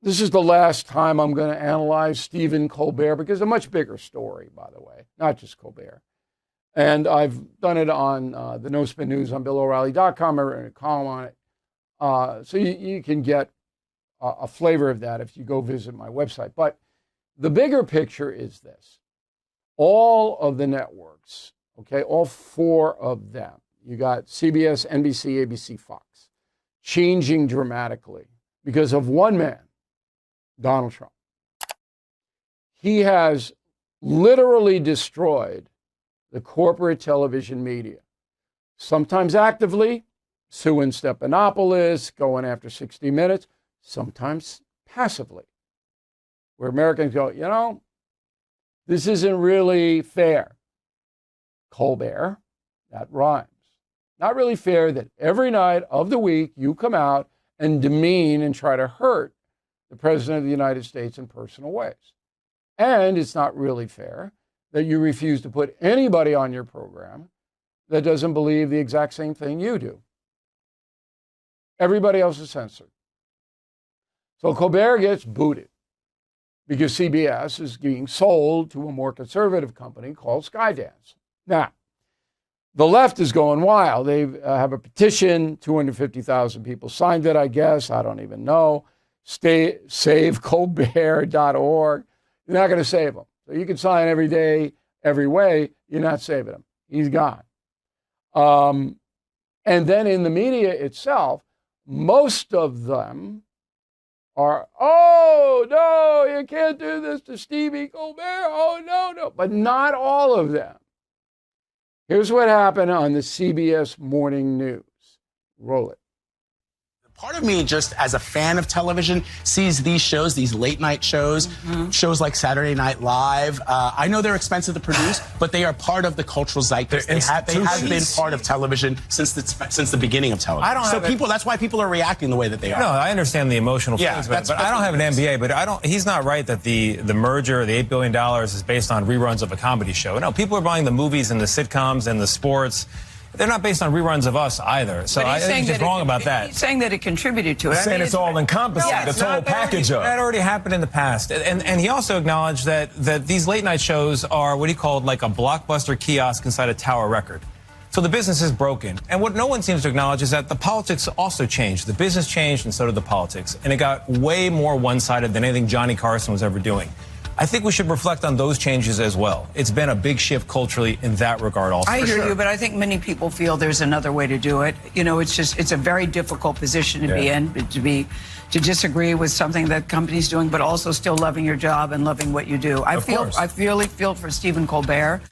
This is the last time I'm going to analyze Stephen Colbert, because it's a much bigger story, by the way, not just Colbert. And I've done it on the No Spin News on BillO'Reilly.com. I've written a column on it. So you can get a flavor of that if you go visit my website. But the bigger picture is this. All of the networks, okay, all four of them, you got CBS, NBC, ABC, Fox, changing dramatically because of one man, Donald Trump. He has literally destroyed the corporate television media, sometimes actively, suing Stephanopoulos, going after 60 Minutes, sometimes passively, where Americans go, you know, this isn't really fair. Colbert, that rhymes. Not really fair that every night of the week you come out and demean and try to hurt the President of the United States in personal ways. And it's not really fair that you refuse to put anybody on your program that doesn't believe the exact same thing you do. Everybody else is censored. So Colbert gets booted because CBS is being sold to a more conservative company called Skydance. Now, the left is going wild. They have a petition, 250,000 people signed it, I guess. I don't even know. SaveColbert.org. You're not going to save him. So you can sign every day, every way. You're not saving him. He's gone. And then in the media itself, most of them are, oh, no, you can't do this to Stevie Colbert. Oh, no. But not all of them. Here's what happened on the CBS Morning News. Roll it. Part of me, just as a fan of television, sees these shows, these late night shows, shows like Saturday Night Live. I know they're expensive to produce, but they are part of the cultural zeitgeist. They have been part of television since the beginning of television. That's why people are reacting the way that they are. No, I understand the emotional feelings, but I don't have an MBA. But he's not right that the merger, the $8 billion, is based on reruns of a comedy show. No, people are buying the movies and the sitcoms and the sports. They're not based on reruns of us either. So I think he's wrong about that. He's saying that it contributed to it. He's saying it's all encompassing, the total package of it. That already happened in the past. And he also acknowledged that these late night shows are what he called like a blockbuster kiosk inside a tower record. So the business is broken. And what no one seems to acknowledge is that the politics also changed. The business changed and so did the politics. And it got way more one-sided than anything Johnny Carson was ever doing. I think we should reflect on those changes as well. It's been a big shift culturally in that regard also. I hear you, but I think many people feel there's another way to do it. You know, it's a very difficult position to be in, to disagree with something that company's doing, but also still loving your job and loving what you do. I really feel for Stephen Colbert.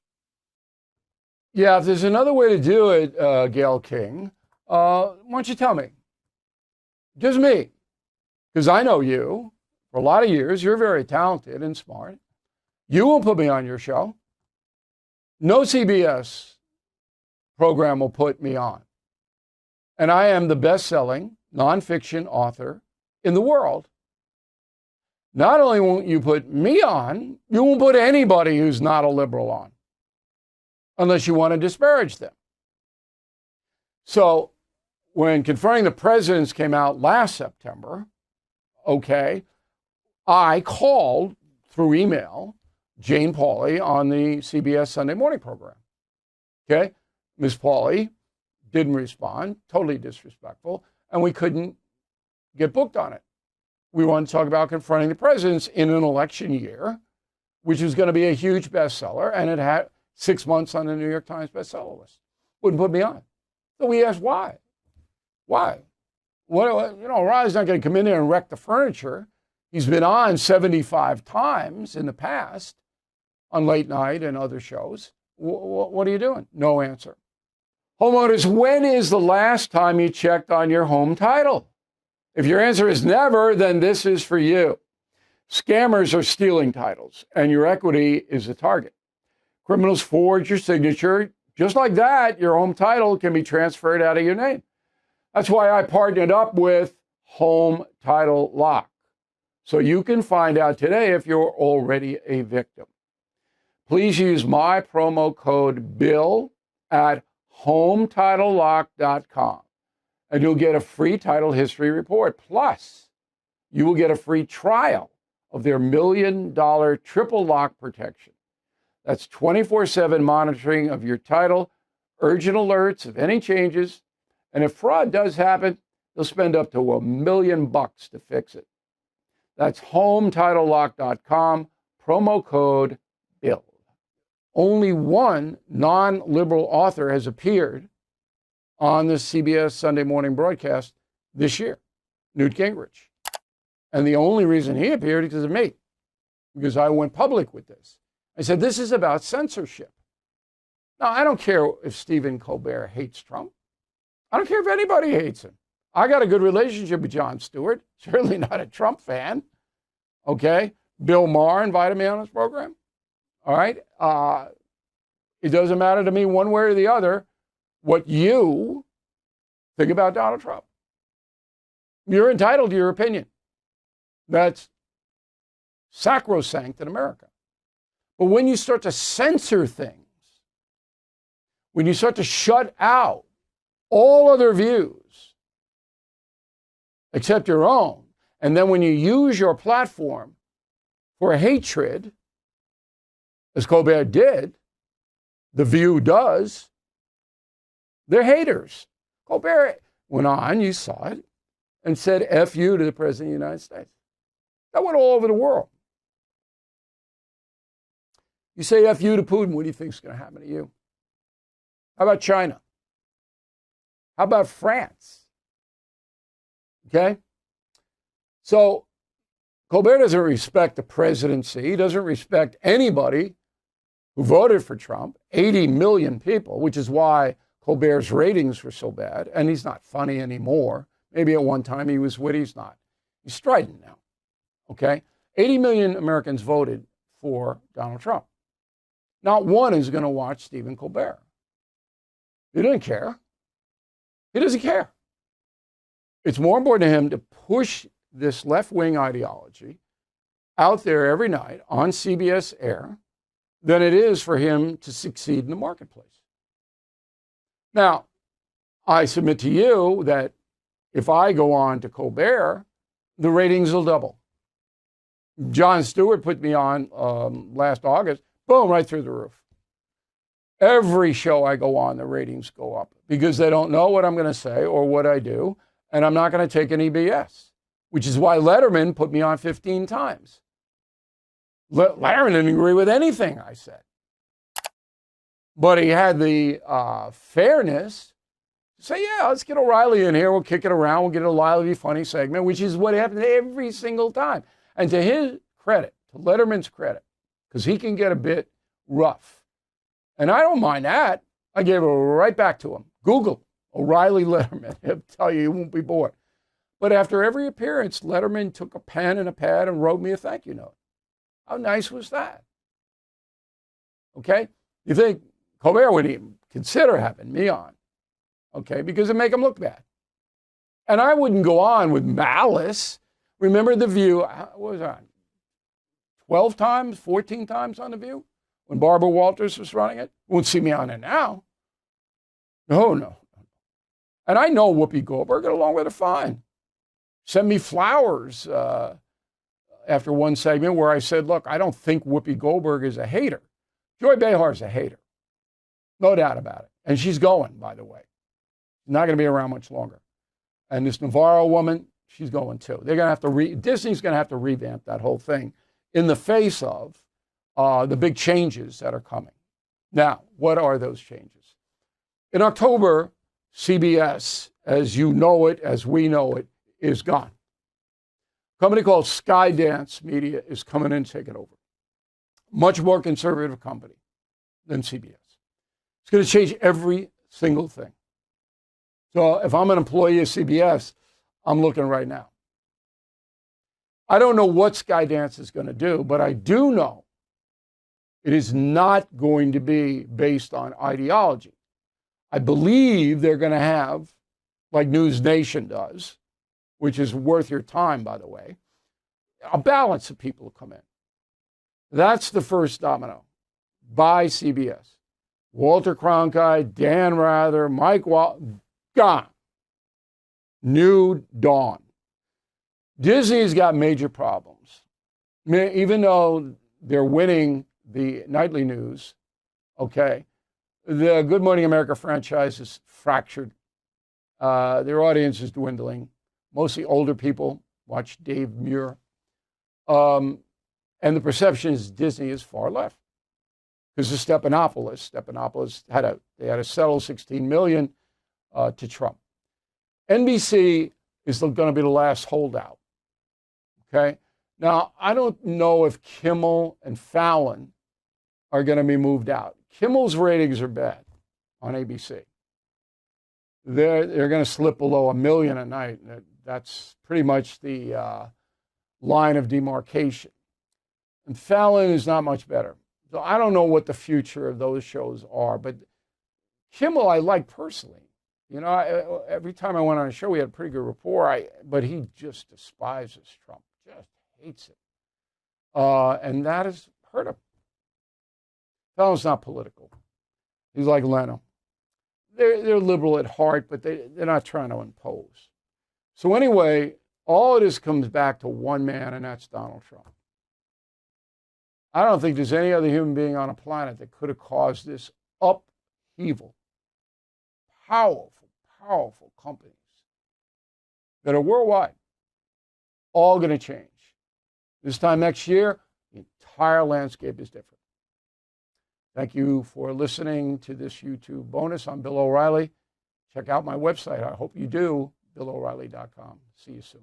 Yeah, if there's another way to do it, Gail King, why don't you tell me? Just me, because I know you. For a lot of years, you're very talented and smart. You won't put me on your show. No CBS program will put me on. And I am the best-selling nonfiction author in the world. Not only won't you put me on, you won't put anybody who's not a liberal on, unless you want to disparage them. So when Confronting the Presidents came out last September, okay, I called through email Jane Pauley on the CBS Sunday Morning program. Okay? Ms. Pauley didn't respond, totally disrespectful, and we couldn't get booked on it. We wanted to talk about Confronting the Presidents in an election year, which was going to be a huge bestseller, and it had 6 months on the New York Times bestseller list. Wouldn't put me on. So we asked why. Why? What, you know, Riley's not going to come in there and wreck the furniture. He's been on 75 times in the past on late night and other shows. What are you doing? No answer. Homeowners, when is the last time you checked on your home title? If your answer is never, then this is for you. Scammers are stealing titles, and your equity is the target. Criminals forge your signature. Just like that, your home title can be transferred out of your name. That's why I partnered up with Home Title Lock. So you can find out today if you're already a victim. Please use my promo code BILL at HometitleLock.com, and you'll get a free title history report. Plus, you will get a free trial of their $1 million triple lock protection. That's 24/7 monitoring of your title, urgent alerts of any changes, and if fraud does happen, they'll spend up to $1 million to fix it. That's HomeTitleLock.com, promo code BILL. Only one non-liberal author has appeared on the CBS Sunday Morning broadcast this year, Newt Gingrich. And the only reason he appeared is because of me, because I went public with this. I said, this is about censorship. Now, I don't care if Stephen Colbert hates Trump. I don't care if anybody hates him. I got a good relationship with Jon Stewart, certainly not a Trump fan. Okay? Bill Maher invited me on his program. All right? It doesn't matter to me one way or the other what you think about Donald Trump. You're entitled to your opinion. That's sacrosanct in America. But when you start to censor things, when you start to shut out all other views except your own, and then when you use your platform for hatred, as Colbert did, The View does, they're haters. Colbert went on, you saw it, and said F you to the President of the United States. That went all over the world. You say F you to Putin, what do you think is going to happen to you? How about China? How about France? Okay? So Colbert doesn't respect the presidency. He doesn't respect anybody who voted for Trump, 80 million people, which is why Colbert's ratings were so bad. And he's not funny anymore. Maybe at one time he was witty. He's not. He's strident now. Okay? 80 million Americans voted for Donald Trump. Not one is going to watch Stephen Colbert. He doesn't care. He doesn't care. It's more important to him to push this left-wing ideology out there every night on CBS air than it is for him to succeed in the marketplace. Now, I submit to you that if I go on to Colbert, the ratings will double. Jon Stewart put me on last August, boom, right through the roof. Every show I go on, the ratings go up because they don't know what I'm going to say or what I do, and I'm not going to take any BS, which is why Letterman put me on 15 times. Letterman didn't agree with anything I said. But he had the fairness to say, yeah, let's get O'Reilly in here. We'll kick it around. We'll get a lively, funny segment, which is what happens every single time. And to his credit, to Letterman's credit, because he can get a bit rough. And I don't mind that. I gave it right back to him. Google O'Reilly Letterman. He'll tell you, you won't be bored. But after every appearance, Letterman took a pen and a pad and wrote me a thank you note. How nice was that? Okay? You think Colbert wouldn't even consider having me on, okay, because it'd make him look bad. And I wouldn't go on with malice. Remember The View, what was I on? 12 times, 14 times on The View? When Barbara Walters was running it? Won't see me on it now. No. And I know Whoopi Goldberg, get along with her fine. Send me flowers after one segment where I said, look, I don't think Whoopi Goldberg is a hater. Joy Behar is a hater. No doubt about it. And she's going, by the way. She's not going to be around much longer. And this Navarro woman, she's going too. They're going to have to Disney's going to have to revamp that whole thing in the face of the big changes that are coming. Now, what are those changes? In October, CBS, as you know it, as we know it, is gone. A company called Skydance Media is coming in to take it over. Much more conservative company than CBS. It's going to change every single thing. So if I'm an employee of CBS, I'm looking right now. I don't know what Skydance is going to do, but I do know it is not going to be based on ideology. I believe they're going to have, like News Nation does, which is worth your time, by the way, a balance of people who come in. That's the first domino by CBS. Walter Cronkite, Dan Rather, Mike Wall, gone. New dawn. Disney's got major problems. Even though they're winning the nightly news, okay, the Good Morning America franchise is fractured. Their audience is dwindling. Mostly older people watch Dave Muir. And the perception is Disney is far left. Because the Stephanopoulos had to settle $16 million to Trump. NBC is going to be the last holdout. Okay? Now, I don't know if Kimmel and Fallon are going to be moved out. Kimmel's ratings are bad on ABC. They're going to slip below 1 million a night. That's pretty much the line of demarcation. And Fallon is not much better. So I don't know what the future of those shows are, but Kimmel I like personally. You know, every time I went on a show, we had a pretty good rapport, but he just despises Trump, just hates it. And that has hurt him. Fallon's not political. He's like Leno. They're liberal at heart, but they're not trying to impose. So anyway, all of this comes back to one man, and that's Donald Trump. I don't think there's any other human being on a planet that could have caused this upheaval. Powerful, powerful companies that are worldwide, all going to change. This time next year, the entire landscape is different. Thank you for listening to this YouTube bonus. I'm Bill O'Reilly. Check out my website. I hope you do, BillO'Reilly.com. See you soon.